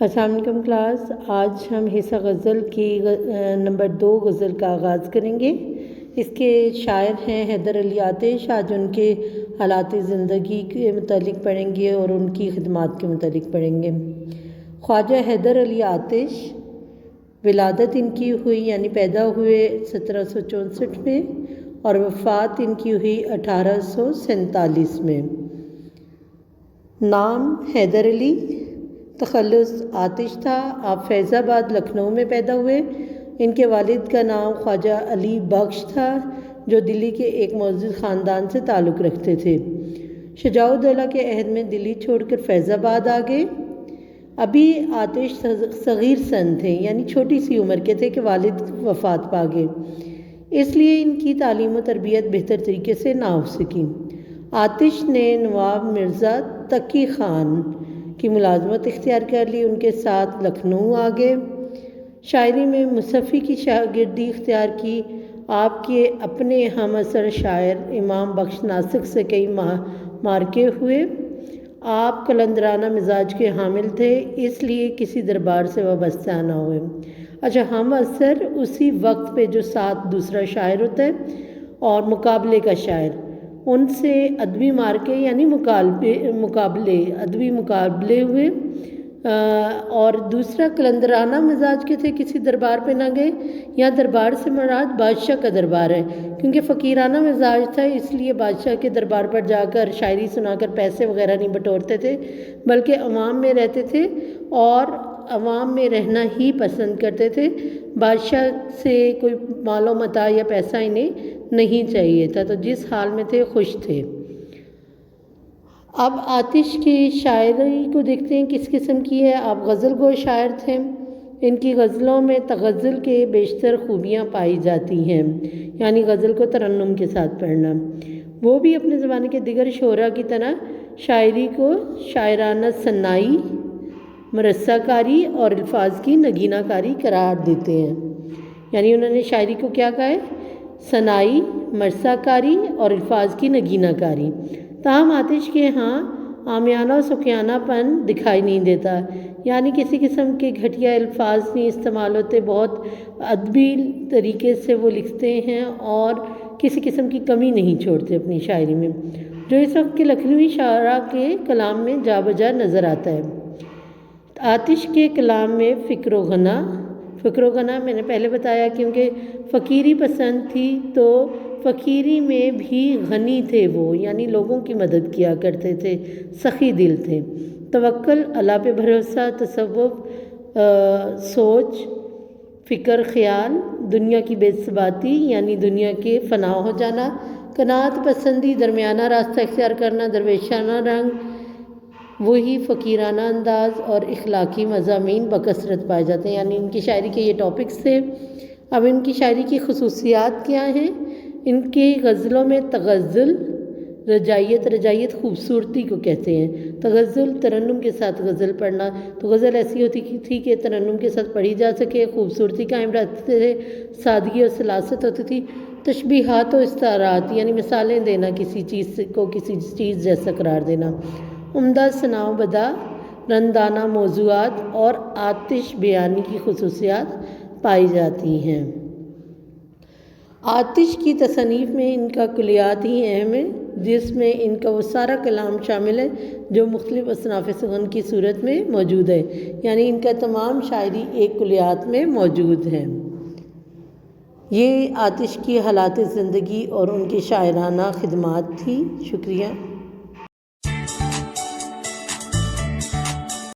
السلام علیکم کلاس، آج ہم حصہ غزل کی نمبر 2 غزل کا آغاز کریں گے۔ اس کے شاعر ہیں حیدر علی آتش۔ آج ان کے حالات زندگی کے متعلق پڑھیں گے اور ان کی خدمات کے متعلق پڑھیں گے۔ خواجہ حیدر علی آتش، ولادت ان کی ہوئی یعنی پیدا ہوئے 1764 میں اور وفات ان کی ہوئی 1847 میں۔ نام حیدر علی، تخلص آتش تھا۔ آپ فیض آباد لکھنؤ میں پیدا ہوئے۔ ان کے والد کا نام خواجہ علی بخش تھا جو دلی کے ایک معزز خاندان سے تعلق رکھتے تھے۔ شجاع الدولہ کے عہد میں دلی چھوڑ کر فیض آباد آ گئے۔ ابھی آتش صغیر سن تھے یعنی چھوٹی سی عمر کے تھے کہ والد وفات پا گئے، اس لیے ان کی تعلیم و تربیت بہتر طریقے سے نہ ہو سکی۔ آتش نے نواب مرزا تقی خان کی ملازمت اختیار کر لی، ان کے ساتھ لکھنؤ آ گئے۔ شاعری میں مصفی کی شاگردی اختیار کی۔ آپ کے اپنے ہم عصر شاعر امام بخش ناسک سے کئی معرکے ہوئے۔ آپ قلندرانہ مزاج کے حامل تھے، اس لیے کسی دربار سے وابستہ نہ ہوئے۔ اچھا، ہم عصر اسی وقت پہ جو ساتھ دوسرا شاعر ہوتا ہے اور مقابلے کا شاعر، ان سے ادبی مارکے یعنی ادبی مقابلے ہوئے۔ اور دوسرا قلندرانہ مزاج کے تھے، کسی دربار پہ نہ گئے۔ یہاں دربار سے مراد بادشاہ کا دربار ہے، کیونکہ فقیرانہ مزاج تھا، اس لیے بادشاہ کے دربار پر جا کر شاعری سنا کر پیسے وغیرہ نہیں بٹورتے تھے، بلکہ عوام میں رہتے تھے اور عوام میں رہنا ہی پسند کرتے تھے۔ بادشاہ سے کوئی مال و متاع یا پیسہ انہیں نہیں چاہیے تھا، تو جس حال میں تھے خوش تھے۔ اب آتش کی شاعری کو دیکھتے ہیں کس قسم کی ہے۔ آپ غزل گو شاعر تھے۔ ان کی غزلوں میں تغزل کے بیشتر خوبیاں پائی جاتی ہیں، یعنی غزل کو ترنم کے ساتھ پڑھنا۔ وہ بھی اپنے زمانے کے دیگر شعراء کی طرح شاعری کو شاعرانہ صنائی، مرثہ کاری اور الفاظ کی نگینہ کاری قرار دیتے ہیں۔ یعنی انہوں نے شاعری کو کیا کہا ہے؟ صنائی، مرثہ کاری اور الفاظ کی نگینہ کاری۔ تاہم آتش کے ہاں عامیانہ و سکیانہ پن دکھائی نہیں دیتا، یعنی کسی قسم کے گھٹیا الفاظ نہیں استعمال ہوتے، بہت ادبی طریقے سے وہ لکھتے ہیں اور کسی قسم کی کمی نہیں چھوڑتے اپنی شاعری میں، جو اس وقت کے لکھنوی شاعراء کے کلام میں جا بجا نظر آتا ہے۔ آتش کے کلام میں فکر و غنا میں نے پہلے بتایا، کیونکہ فقیری پسند تھی تو فقیری میں بھی غنی تھے وہ، یعنی لوگوں کی مدد کیا کرتے تھے، سخی دل تھے۔ توکل، اللہ پہ بھروسہ، تصوف، سوچ، فکر، خیال، دنیا کی بے ثباتی یعنی دنیا کے فنا ہو جانا، قناعت پسندی، درمیانہ راستہ اختیار کرنا، درویشانہ رنگ، وہی فقیرانہ انداز اور اخلاقی مضامین بکثرت پائے جاتے ہیں۔ یعنی ان کی شاعری کے یہ ٹاپکس تھے۔ اب ان کی شاعری کی خصوصیات کیا ہیں؟ ان کی غزلوں میں تغزل، رجائیت خوبصورتی کو کہتے ہیں۔ تغزل ترنم کے ساتھ غزل پڑھنا، تو غزل ایسی ہوتی تھی کہ ترنم کے ساتھ پڑھی جا سکے، خوبصورتی قائم رہتے تھے، سادگی اور سلاست ہوتی تھی۔ تشبیہات و استعارات یعنی مثالیں دینا، کسی چیز کو کسی چیز جیسا قرار دینا، عمدہ ثناء و بدا، رندانہ موضوعات اور آتش بیانی کی خصوصیات پائی جاتی ہیں۔ آتش کی تصنیف میں ان کا کلیات ہی اہم ہے، جس میں ان کا وہ سارا کلام شامل ہے جو مختلف اصناف سخن کی صورت میں موجود ہے، یعنی ان کا تمام شاعری ایک کلیات میں موجود ہے۔ یہ آتش کی حالات زندگی اور ان کی شاعرانہ خدمات تھی۔ شکریہ۔